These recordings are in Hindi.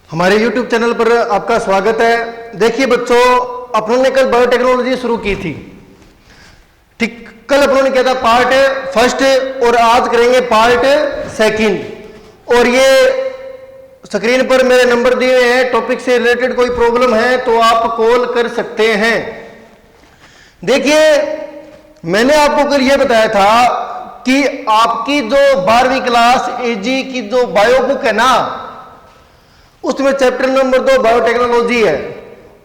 हमारे YouTube चैनल पर आपका स्वागत है। देखिए बच्चों, अपनों ने कल बायोटेक्नोलॉजी शुरू की थी। ठीक, कल अपनों ने किया था पार्ट फर्स्ट और आज करेंगे पार्ट सेकंड। और ये स्क्रीन पर मेरे नंबर दिए हुए हैं, टॉपिक से रिलेटेड कोई प्रॉब्लम है तो आप कॉल कर सकते हैं। देखिए, मैंने आपको कल ये बताया था कि आपकी जो 12वीं क्लास एजी की जो बायो बुक है ना, उसमें चैप्टर नंबर 2 बायोटेक्नोलॉजी है।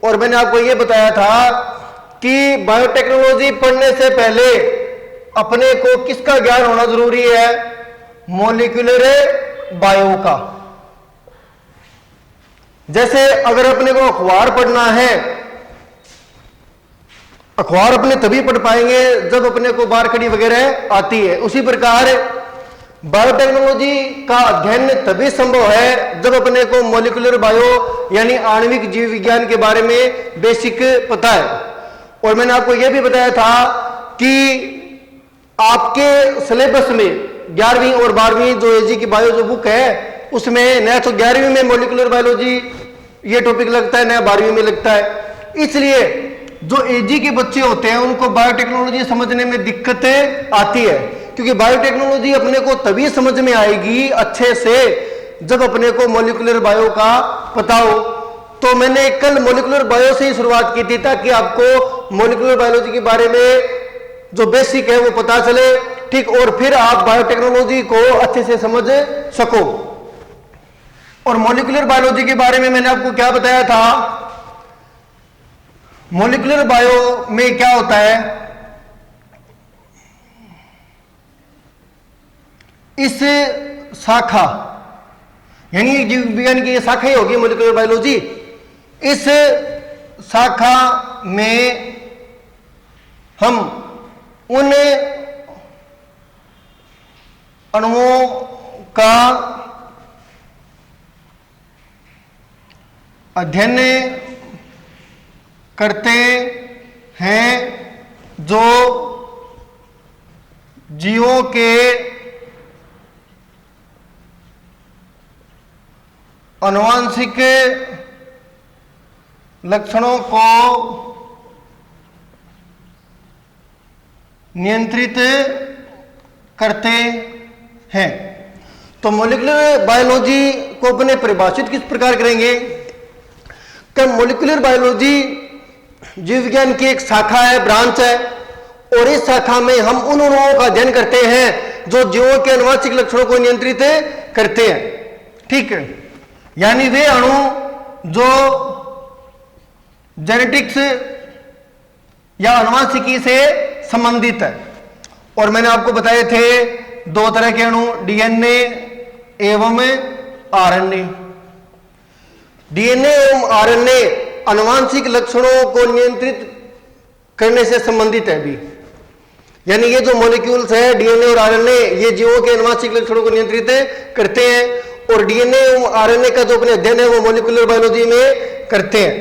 और मैंने आपको यह बताया था कि बायोटेक्नोलॉजी पढ़ने से पहले अपने को किसका ज्ञान होना जरूरी है? मॉलिक्यूलर बायो का। जैसे अगर अपने को अखबार पढ़ना है, अखबार अपने तभी पढ़ पाएंगे जब अपने को बारखड़ी वगैरह आती है, उसी प्रकार बायोटेक्नोलॉजी का अध्ययन तभी संभव है जब अपने को मॉलिक्यूलर बायो यानी आणविक जीव विज्ञान के बारे में बेसिक पता है। और मैंने आपको यह भी बताया था कि आपके सिलेबस में 11वीं और 12वीं जो एजी की बायो जो बुक है, उसमें नया तो 11वीं में मॉलिक्यूलर बायोलॉजी ये टॉपिक लगता है, नया 12वीं में लगता है। इसलिए जो एजी के बच्चे होते हैं उनको बायोटेक्नोलॉजी समझने में दिक्कत आती है, क्योंकि बायोटेक्नोलॉजी अपने को तभी समझ में आएगी अच्छे से जब अपने को मॉलिक्यूलर बायो का पता हो। तो मैंने कल मॉलिक्यूलर बायो से ही शुरुआत की थी ताकि आपको मॉलिक्यूलर बायोलॉजी के बारे में जो बेसिक है वो पता चले, ठीक, और फिर आप बायोटेक्नोलॉजी को अच्छे से समझ सको। और मॉलिक्यूलर बायोलॉजी के बारे में मैंने आपको क्या बताया था? मॉलिक्यूलर बायो में क्या होता है, इस शाखा यानी जीव विज्ञान की शाखा ही होगी मॉलिक्यूलर बायोलॉजी। इस शाखा में हम उन अणुओं का अध्ययन करते हैं जो जीवों के आनुवंशिक लक्षणों को नियंत्रित करते हैं। तो मॉलिक्यूलर बायोलॉजी को अपने परिभाषित किस प्रकार करेंगे कि मॉलिक्यूलर बायोलॉजी जीव विज्ञान की एक शाखा है, ब्रांच है, और इस शाखा में हम उन अणुओं का अध्ययन करते हैं जो जीवों के आनुवंशिक लक्षणों को नियंत्रित करते हैं। ठीक है, यानी वे अणु जो जेनेटिक्स या आनुवंशिकी से संबंधित है। और मैंने आपको बताए थे दो तरह के अणु, डीएनए एवं आरएनए। डीएनए एवं आरएनए आनुवंशिक लक्षणों को नियंत्रित करने से संबंधित है भी, यानी ये जो मॉलिक्यूल्स है डीएनए और आरएनए, ये जीवों के आनुवंशिक लक्षणों को नियंत्रित करते हैं। और डीएनए एवं आरएनए का जो अपने अध्ययन है वो मॉलिक्यूलर बायोलॉजी में करते हैं।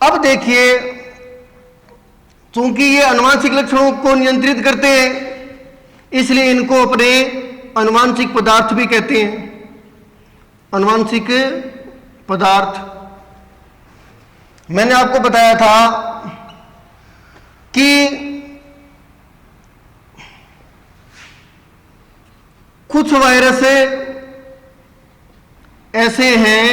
अब देखिए, चूंकि ये आनुवंशिक लक्षणों को नियंत्रित करते हैं, इसलिए इनको अपने आनुवंशिक पदार्थ भी कहते हैं। आनुवंशिक पदार्थ मैंने आपको बताया था कि कुछ वायरस ऐसे हैं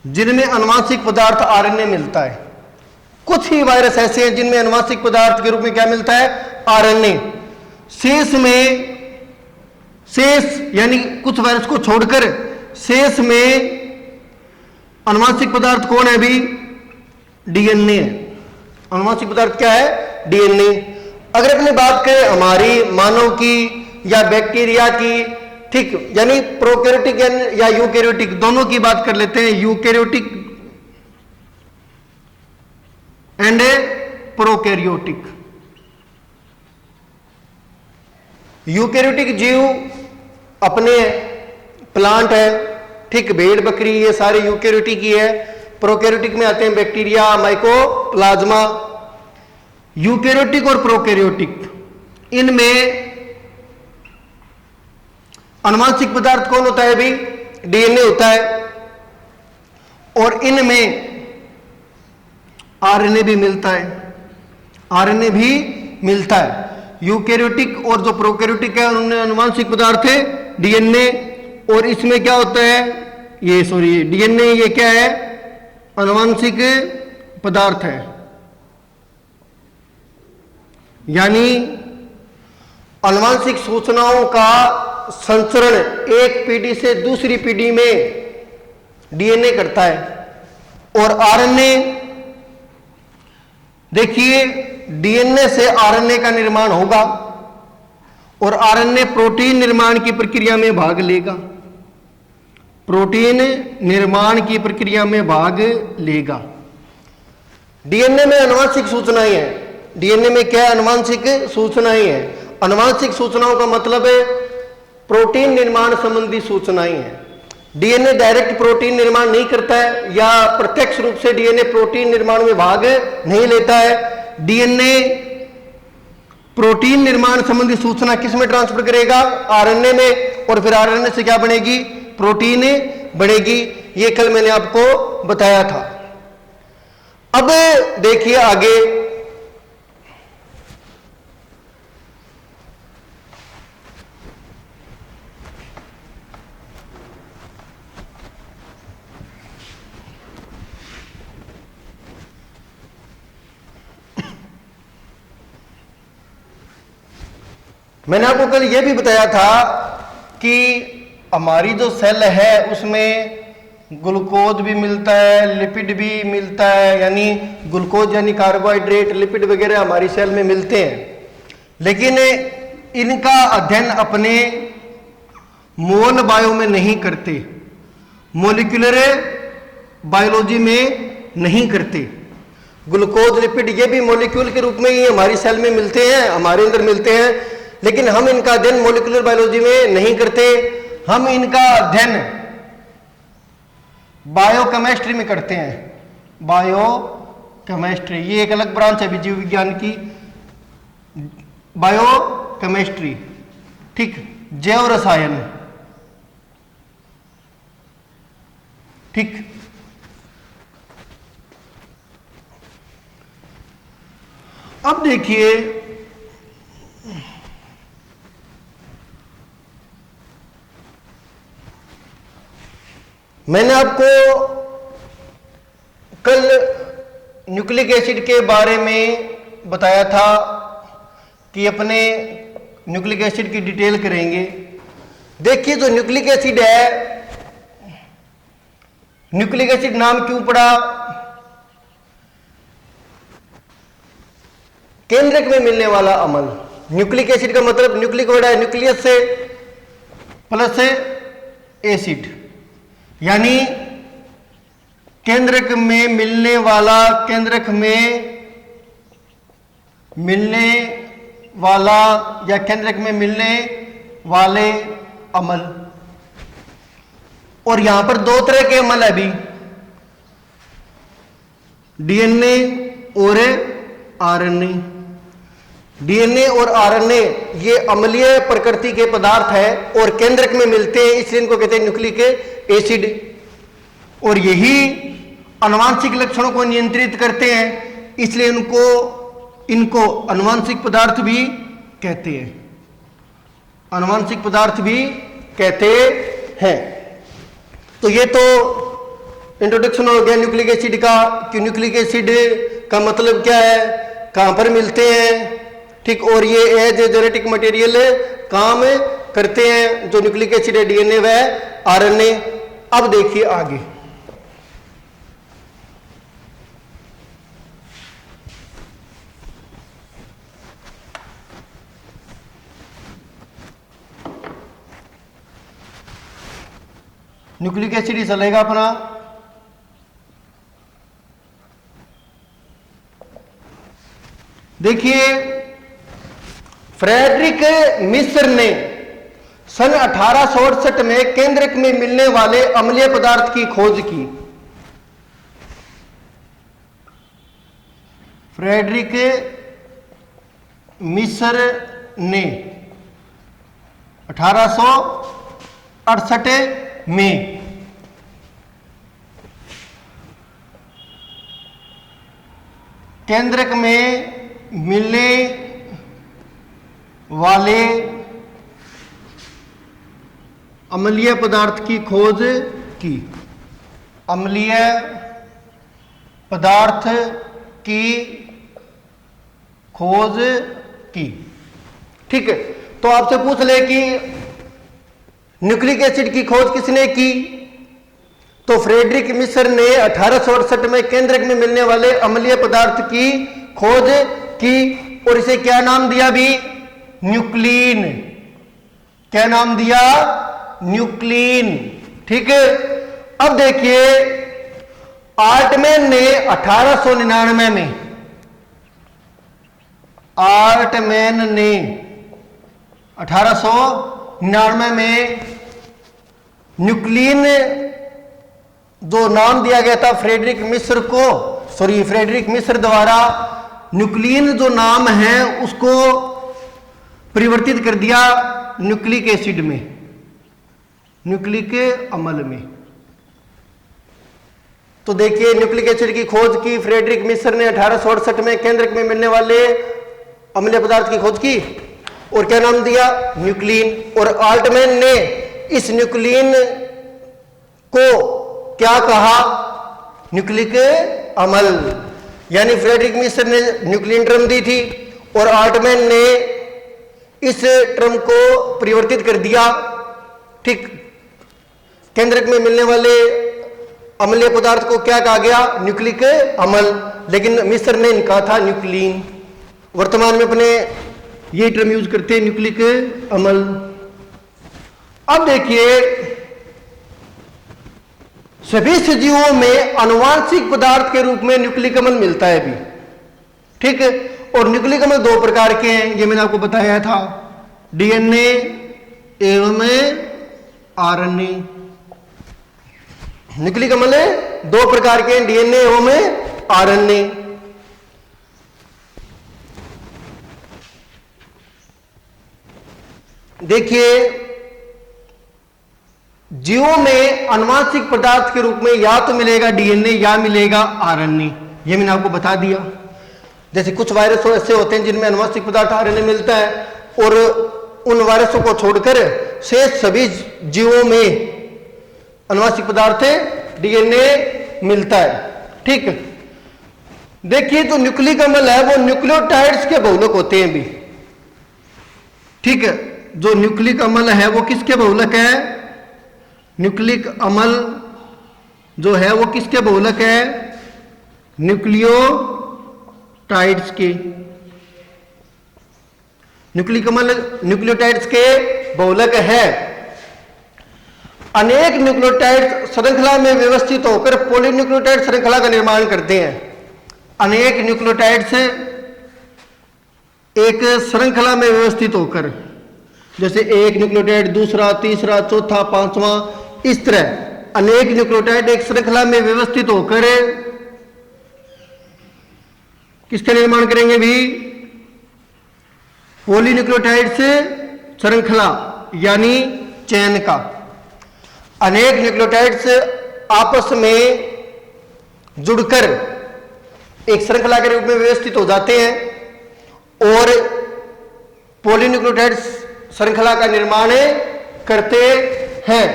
जिनमें आनुवंशिक पदार्थ आरएनए मिलता है। कुछ ही वायरस ऐसे हैं जिनमें आनुवंशिक पदार्थ के रूप में क्या मिलता है? आरएनए। शेष यानी कुछ वायरस को छोड़कर शेष में आनुवंशिक पदार्थ कौन है भी? डीएनए है। आनुवंशिक पदार्थ क्या है? डीएनए। अगर अपनी बात करें हमारी मानव की या बैक्टीरिया की, ठीक, यानी प्रोकैरियोटिक या यूकैरियोटिक, दोनों की बात कर लेते हैं, यूकैरियोटिक एंड प्रोकैरियोटिक। यूकैरियोटिक जीव अपने प्लांट है, ठीक, भेड़ बकरी ये सारे यूकैरियोटिक ही है। प्रोकैरियोटिक में आते हैं बैक्टीरिया, माइकोप्लाज्मा। यूकैरियोटिक और प्रोकैरियोटिक, इनमें आनुवंशिक पदार्थ कौन होता है भी? डीएनए होता है और इनमें आरएनए भी मिलता है, आरएनए भी मिलता है। यूकैरियोटिक और जो प्रोकैरियोटिक है उनमें आनुवंशिक पदार्थ है डीएनए, और इसमें क्या होता है, ये सॉरी डीएनए ये क्या है, आनुवंशिक पदार्थ है। यानी आनुवंशिक सूचनाओं का संचरण एक पीढ़ी से दूसरी पीढ़ी में डीएनए करता है। और आरएनए, देखिए डीएनए से आरएनए का निर्माण होगा और आरएनए प्रोटीन निर्माण की प्रक्रिया में भाग लेगा, प्रोटीन निर्माण की प्रक्रिया में भाग लेगा। डीएनए में आनुवंशिक सूचनाएं हैं, डीएनए में क्या आनुवंशिक सूचनाएं हैं। आनुवंशिक सूचनाओं का मतलब है प्रोटीन निर्माण संबंधी सूचनाएं हैं। डीएनए डायरेक्ट प्रोटीन निर्माण नहीं करता है या प्रत्यक्ष रूप से डीएनए प्रोटीन निर्माण में भाग नहीं लेता है। डीएनए प्रोटीन निर्माण संबंधी सूचना किस में ट्रांसफर करेगा, आरएनए में, और फिर आरएनए से क्या बनेगी, प्रोटीन बनेगी। ये कल मैंने आपको बताया था। अब देखिए आगे, मैंने आपको कल यह भी बताया था कि हमारी जो सेल है उसमें ग्लूकोज भी मिलता है, लिपिड भी मिलता है, यानी ग्लूकोज यानी कार्बोहाइड्रेट, लिपिड वगैरह हमारी सेल में मिलते हैं। लेकिन इनका अध्ययन अपने मोल बायो में नहीं करते, मोलिकुलर बायोलॉजी में नहीं करते। ग्लूकोज लिपिड ये भी मोलिक्यूल के रूप में ही हमारी सेल में मिलते हैं, हमारे अंदर मिलते हैं, लेकिन हम इनका अध्ययन मोलिकुलर बायोलॉजी में नहीं करते। हम इनका अध्ययन बायोकेमिस्ट्री में करते हैं। बायोकेमिस्ट्री ये एक अलग ब्रांच है जीव विज्ञान की, बायोकेमिस्ट्री, ठीक, जैव रसायन, ठीक। अब देखिए मैंने आपको कल न्यूक्लिक एसिड के बारे में बताया था कि अपने न्यूक्लिक एसिड की डिटेल करेंगे। देखिए जो न्यूक्लिक एसिड है, न्यूक्लिक एसिड नाम क्यों पड़ा, केंद्रक में मिलने वाला अम्ल। न्यूक्लिक एसिड का मतलब न्यूक्लिक वर्ड है न्यूक्लियस से प्लस एसिड, यानी केंद्रक में मिलने वाला, केंद्रक में मिलने वाला या केंद्रक में मिलने वाले अम्ल। और यहां पर दो तरह के अम्ल है अभी, डीएनए और आरएनए। डीएनए और आरएनए ये अम्लीय प्रकृति के पदार्थ है और केंद्रक में मिलते हैं, इसलिए इनको कहते हैं न्यूक्लिक एसिड। और यही आनुवंशिक लक्षणों को नियंत्रित करते हैं, इसलिए इनको आनुवंशिक पदार्थ भी कहते हैं, आनुवंशिक पदार्थ भी कहते हैं। तो ये तो इंट्रोडक्शन हो गया न्यूक्लिक एसिड का, कि न्यूक्लिक एसिड का मतलब क्या है, कहां पर मिलते हैं, ठीक, और ये एज ए जेनेटिक मटेरियल काम करते हैं। जो न्यूक्लिक एसिड है डीएनए व आरएनए। अब देखिए आगे, न्यूक्लिक एसिड ही चलेगा अपना। देखिए फ्रेडरिक मिस्र ने सन 1868 में केंद्रक में मिलने वाले अम्लीय पदार्थ की खोज की। फ्रेडरिक मिस्र ने 1868 में केंद्रक में मिलने वाले अम्लीय पदार्थ की खोज की। अम्लीय पदार्थ की खोज की। ठीक है, तो आपसे पूछ ले कि न्यूक्लिक एसिड की खोज किसने की, तो फ्रेडरिक मिश्र ने 1868 में केंद्रक में मिलने वाले अम्लीय पदार्थ की खोज की और इसे क्या नाम दिया भी, न्यूक्लीन। क्या नाम दिया, न्यूक्लीन। ठीक है, अब देखिए आर्टमैन ने 1899 में, आर्टमैन ने 1899 में न्यूक्लीन जो नाम दिया गया था फ्रेडरिक मिश्र को, फ्रेडरिक मिश्र द्वारा न्यूक्लीन जो नाम है उसको परिवर्तित कर दिया न्यूक्लिक एसिड में, न्यूक्लिक अम्ल में। तो देखिए न्यूक्लिक एसिड की खोज की फ्रेडरिक मिश्र ने 1868 में केंद्रक में मिलने वाले अम्लीय पदार्थ की खोज की और क्या नाम दिया, न्यूक्लीन। और आल्टमैन ने इस न्यूक्लीन को क्या कहा, न्यूक्लिक अम्ल। यानी फ्रेडरिक मिश्र ने न्यूक्लीन टर्म दी थी और आल्टमैन ने इस टर्म को परिवर्तित कर दिया। ठीक, केंद्रक में मिलने वाले अम्लीय पदार्थ को क्या कहा गया, न्यूक्लिक अम्ल, लेकिन मिश्र ने कहा था न्यूक्लीन। वर्तमान में अपने ये टर्म यूज करते हैं, न्यूक्लिक अम्ल। अब देखिए सभी सजीवों में आनुवांशिक पदार्थ के रूप में न्यूक्लिक अम्ल मिलता है भी। ठीक है, और न्यूक्लिक अम्ल दो प्रकार के हैं, ये मैंने आपको बताया था, डीएनए एवं आरएनए। न्यूक्लिक अम्ल दो प्रकार के हैं, डीएनए एवं आरएनए। देखिए जीवों में आनुवांशिक पदार्थ के रूप में या तो मिलेगा डीएनए या मिलेगा आरएनए, ये मैंने आपको बता दिया। जैसे कुछ वायरस ऐसे होते हैं जिनमें आनुवांशिक पदार्थ आरएनए मिलता है और उन वायरसों को छोड़कर शेष सभी जीवों में आनुवांशिक पदार्थ डीएनए मिलता है। ठीक, देखिए जो न्यूक्लिक अम्ल है वो न्यूक्लियोटाइड्स के बहुलक होते हैं भी। ठीक है, जो न्यूक्लिक अम्ल है वो किसके बहुलक है, न्यूक्लिक अम्ल जो है वो किसके बहुलक है, न्यूक्लियोटाइड्स के। न्यूक्लिक अम्ल न्यूक्लियोटाइड्स के बहुलक है। अनेक न्यूक्लियोटाइड्स श्रृंखला में व्यवस्थित होकर पॉलीन्यूक्लियोटाइड श्रृंखला का निर्माण करते हैं। अनेक न्यूक्लियोटाइड्स एक श्रृंखला में व्यवस्थित होकर, जैसे एक न्यूक्लियोटाइड दूसरा तीसरा चौथा पांचवा, इस तरह अनेक न्यूक्लियोटाइड एक श्रृंखला में व्यवस्थित होकर किसका निर्माण करेंगे भी, पॉलीन्यूक्लियोटाइड्स श्रृंखला यानी चेन का। अनेक न्यूक्लियोटाइड्स आपस में जुड़कर एक श्रृंखला के रूप में व्यवस्थित हो जाते हैं और पॉलीन्यूक्लियोटाइड्स श्रृंखला का निर्माण करते हैं।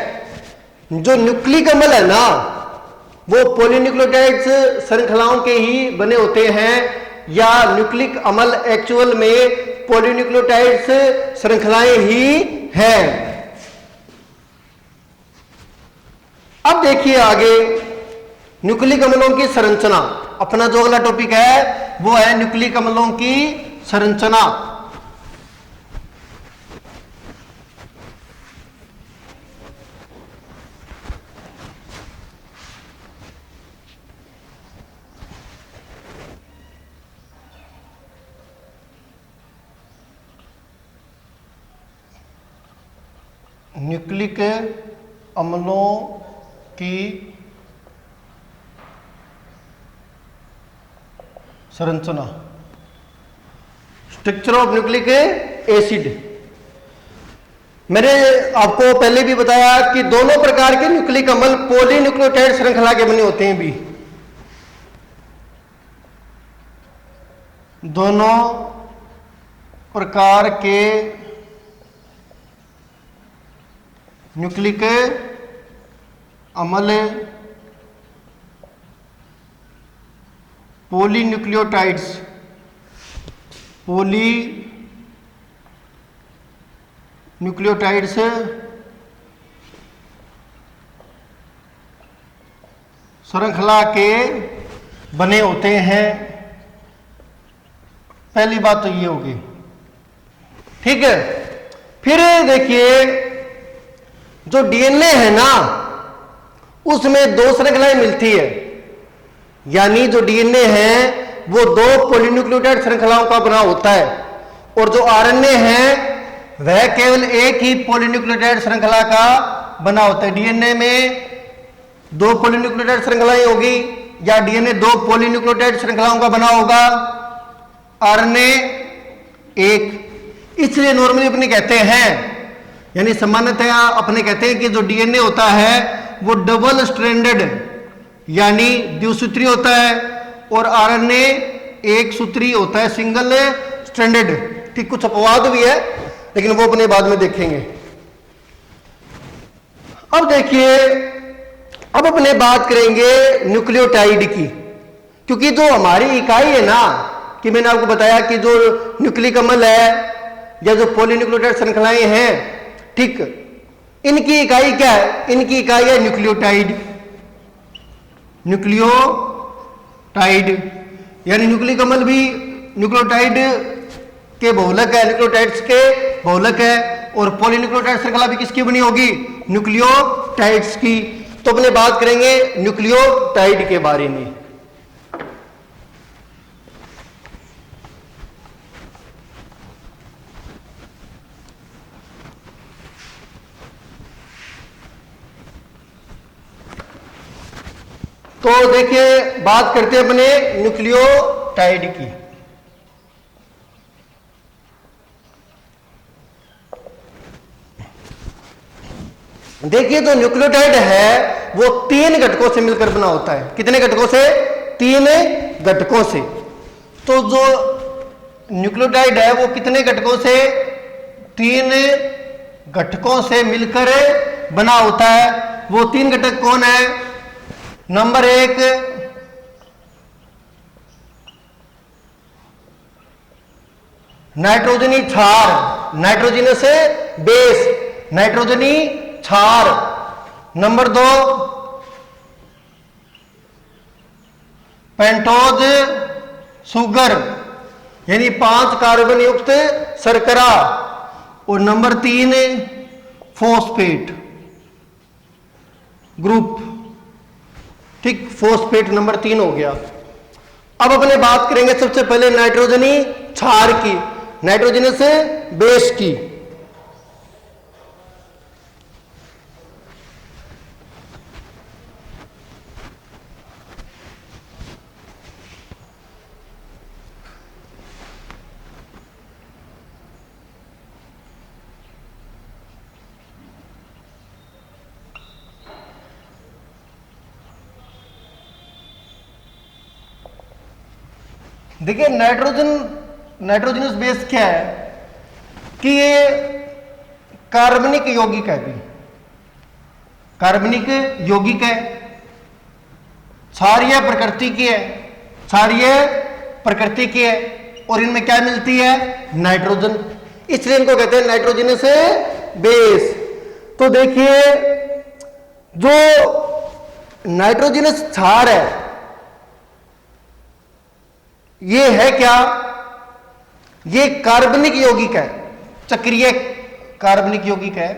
जो न्यूक्लिक अम्ल है ना वो पॉलीन्यूक्लियोटाइड्स श्रृंखलाओं के ही बने होते हैं, या न्यूक्लिक अम्ल एक्चुअल में पॉलीन्यूक्लियोटाइड्स श्रृंखलाएं ही हैं। अब देखिए आगे न्यूक्लिक अम्लों की संरचना। अपना जो अगला टॉपिक है वो है न्यूक्लिक अम्लों की संरचना। न्यूक्लिक अम्लों की संरचना, स्ट्रक्चर ऑफ न्यूक्लिक एसिड। मैंने आपको पहले भी बताया कि दोनों प्रकार के न्यूक्लिक अम्ल पॉलीन्यूक्लियोटाइड श्रृंखला के बने होते हैं भी। दोनों प्रकार के न्यूक्लिक अम्ल पॉलीन्यूक्लियोटाइड्स श्रृंखला के बने होते हैं। पहली बात तो ये होगी, ठीक है। फिर देखिए जो डीएनए है ना उसमें दो श्रृंखलाएं मिलती है, यानी जो डीएनए है वो दो पॉलीन्यूक्लियोटाइड श्रृंखलाओं का बना होता है, और जो आरएनए है वह केवल एक ही पॉलीन्यूक्लियोटाइड श्रृंखला का बना होता है। डीएनए में दो पॉलीन्यूक्लियोटाइड श्रृंखलाएं होगी या डीएनए दो पॉलीन्यूक्लियोटाइड श्रृंखलाओं का बना होगा, आरएनए एक। इसलिए नॉर्मली अपने कहते हैं, यानी सामान्यतः अपने कहते हैं कि जो डीएनए होता है वो डबल स्ट्रैंडेड यानी द्विसूत्री होता है, और आरएनए एक सूत्री होता है, सिंगल स्ट्रैंडेड। ठीक, कुछ अपवाद भी है लेकिन वो अपने बाद में देखेंगे। अब देखिए, अब अपने बात करेंगे न्यूक्लियोटाइड की, क्योंकि जो हमारी इकाई है ना, कि मैंने आपको बताया कि जो न्यूक्लिक अम्ल है या जो पॉलीन्यूक्लियोटाइड श्रृंखलाएं हैं, ठीक, इनकी इकाई क्या है? इनकी इकाई है न्यूक्लियोटाइड। न्यूक्लियोटाइड यानी न्यूक्लिक अम्ल भी न्यूक्लियोटाइड के बहुलक है, न्यूक्लियोटाइड्स के बहुलक है, और पॉलीन्यूक्लियोटाइड श्रृंखला भी किसकी बनी होगी? न्यूक्लियोटाइड्स की। तो अपने बात करेंगे न्यूक्लियोटाइड के बारे में। तो देखिए, बात करते हैं अपने न्यूक्लियोटाइड की। देखिए, जो न्यूक्लियोटाइड है वो तीन घटकों से मिलकर बना होता है। कितने घटकों से? तीन घटकों से। तो जो न्यूक्लियोटाइड है वो कितने घटकों से? तीन घटकों से मिलकर बना होता है। वो तीन घटक कौन है? नंबर एक, नाइट्रोजनी क्षार, नाइट्रोजनस बेस, नाइट्रोजनी क्षार। नंबर दो, पेंटोज सुगर यानी 5 कार्बन युक्त शर्करा। और नंबर तीन, फॉस्फेट ग्रुप। ठीक, फॉस्फेट नंबर 3 हो गया। अब अपने बात करेंगे सबसे पहले नाइट्रोजनी क्षार की, नाइट्रोजनस बेस की। देखिए, नाइट्रोजनस बेस क्या है कि ये कार्बनिक यौगिक है, भी कार्बनिक यौगिक है, क्षारीय प्रकृति की है, क्षारीय प्रकृति की है, और इनमें क्या मिलती है? नाइट्रोजन। इसलिए इनको कहते हैं नाइट्रोजनस बेस। तो देखिए, जो नाइट्रोजनस क्षार है ये है क्या? ये कार्बनिक यौगिक है, चक्रीय कार्बनिक यौगिक है,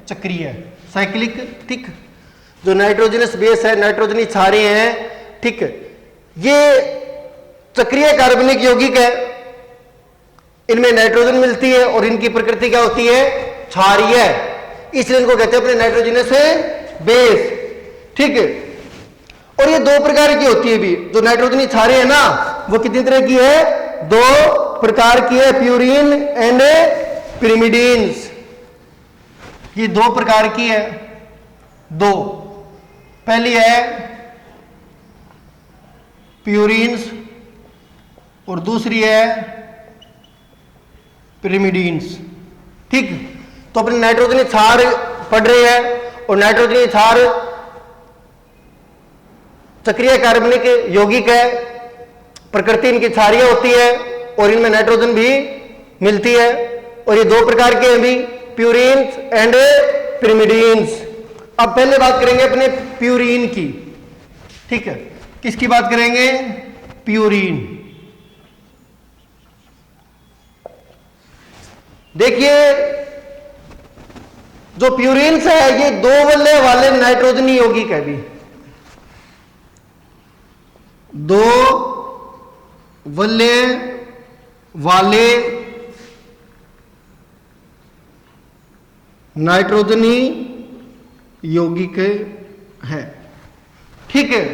चक्रीय साइक्लिक। ठीक, जो नाइट्रोजनस बेस है, नाइट्रोजनी क्षारें हैं, ठीक, ये चक्रीय कार्बनिक यौगिक है। इनमें नाइट्रोजन मिलती है और इनकी प्रकृति क्या होती है? क्षारीय। इसलिए इनको कहते हैं अपने नाइट्रोजनस बेस। ठीक है, और ये दो प्रकार की होती है भी। जो नाइट्रोजनी क्षारें है ना वो कितनी तरह की है? दो प्रकार की है, प्यूरिन एंड पिरिमिडीन्स। ये दो प्रकार की है, दो। पहली है प्यूरिन्स और दूसरी है पिरिमिडीन्स। ठीक, तो अपने नाइट्रोजनी क्षार पढ़ रहे हैं और नाइट्रोजनी क्षार चक्रीय कार्बनिक यौगिक है, प्रकृति इनकी क्षारीय होती है और इनमें नाइट्रोजन भी मिलती है और ये दो प्रकार के हैं भी, प्यूरिन्स एंड पिरिमिडीन्स। अब पहले बात करेंगे अपने प्यूरीन की। ठीक है, किसकी बात करेंगे? प्यूरीन। देखिए जो प्यूरिन्स है ये दो वल्ले वाले नाइट्रोजनी यौगिक है भी, दो वल्ले वाले नाइट्रोजनी यौगिक है। ठीक है,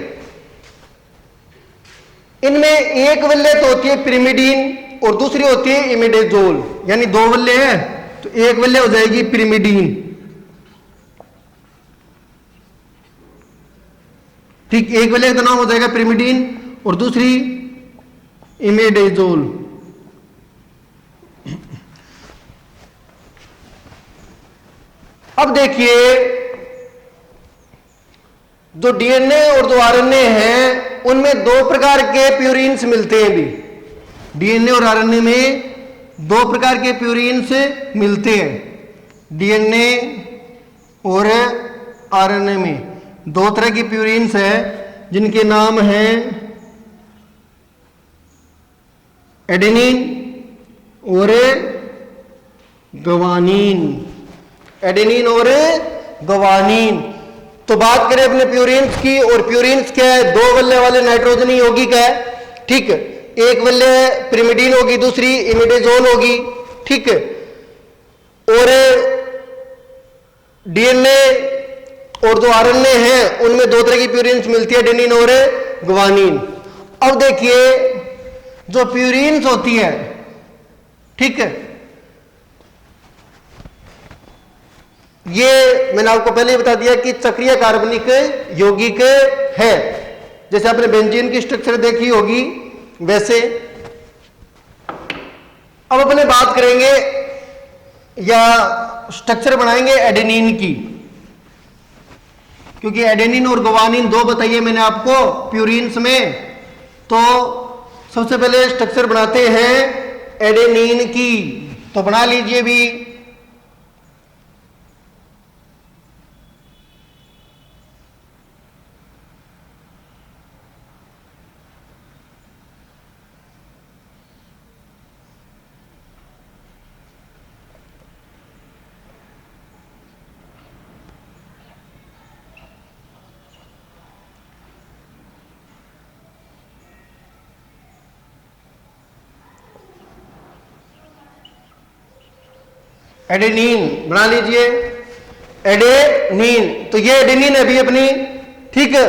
इनमें एक वल्ले तो होती है पिरिमिडीन और दूसरी होती है इमिडेजोल, यानी दो वल्ले हैं तो एक वल्ले हो जाएगी पिरिमिडीन। ठीक, एक वल्ले का नाम हो जाएगा पिरिमिडीन और दूसरी इमिडेजोल। अब देखिए जो डीएनए और जो आरएनए हैं उनमें दो प्रकार के प्यूरिन्स मिलते हैं भी, डीएनए और आरएनए में दो प्रकार के प्यूरिन्स मिलते हैं। डीएनए और आरएनए में दो तरह की प्यूरिन्स हैं जिनके नाम हैं एडेनिन और ग्वानिन, एडेनिन और ग्वानिन। तो बात करें अपने प्यूरिन्स की, और प्यूरिन्स क्या है? दो वल्ले वाले नाइट्रोजनी यौगिक है। ठीक, एक वल्ले पिरिमिडीन होगी, दूसरी इमिडेजोल होगी। ठीक, और डीएनए और जो आरएनए हैं उनमें दो तरह की प्यूरिन्स मिलती है, एडेनिन और ग्वानिन। अब देखिए जो प्यूरिन्स होती है, ठीक है, ये मैंने आपको पहले ही बता दिया कि चक्रीय कार्बनिक यौगिक है। जैसे आपने बेंजीन की स्ट्रक्चर देखी होगी वैसे। अब अपने बात करेंगे या स्ट्रक्चर बनाएंगे एडेनिन की, क्योंकि एडेनिन और ग्वानिन दो बताइए मैंने आपको प्यूरिन्स में। तो सबसे पहले स्ट्रक्चर बनाते हैं एडेनिन की, तो बना लीजिए भी। एडेनिन बना लीजिए, एडेनिन। तो ये एडेनिन है भी अपनी। ठीक है,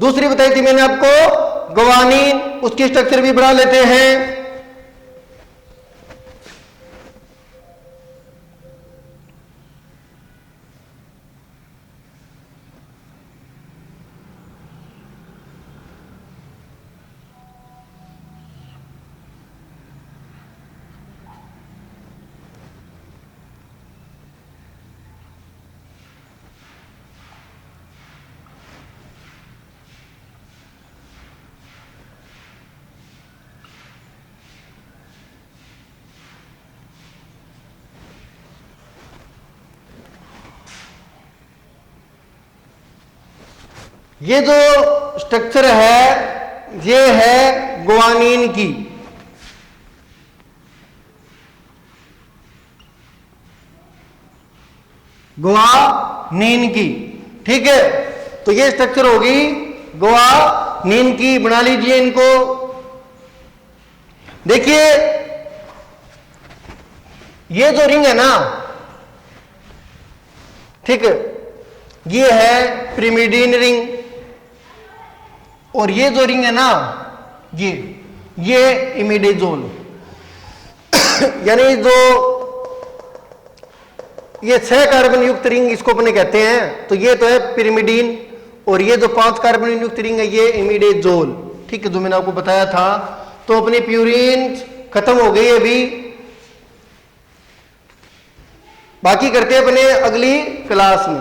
दूसरी बताई थी मैंने आपको ग्वानिन, उसकी स्ट्रक्चर भी बना लेते हैं। ये जो स्ट्रक्चर है ये है ग्वानिन की। ग्वानिन की, ठीक है, तो ये स्ट्रक्चर होगी ग्वानिन की। बना लीजिए इनको। देखिए ये जो रिंग है ना, ठीक है, ये है पिरिमिडीन रिंग, और ये जो रिंग है ना ये इमिडेजोल यानी जो ये 6 कार्बन युक्त रिंग इसको अपने कहते हैं। तो ये तो है पिरिमिडीन, और ये जो 5 कार्बन युक्त रिंग है ये इमिडेजोल। ठीक है, जो मैंने आपको बताया था। तो अपनी प्यूरिन खत्म हो गई अभी, बाकी करते हैं अपने अगली क्लास में।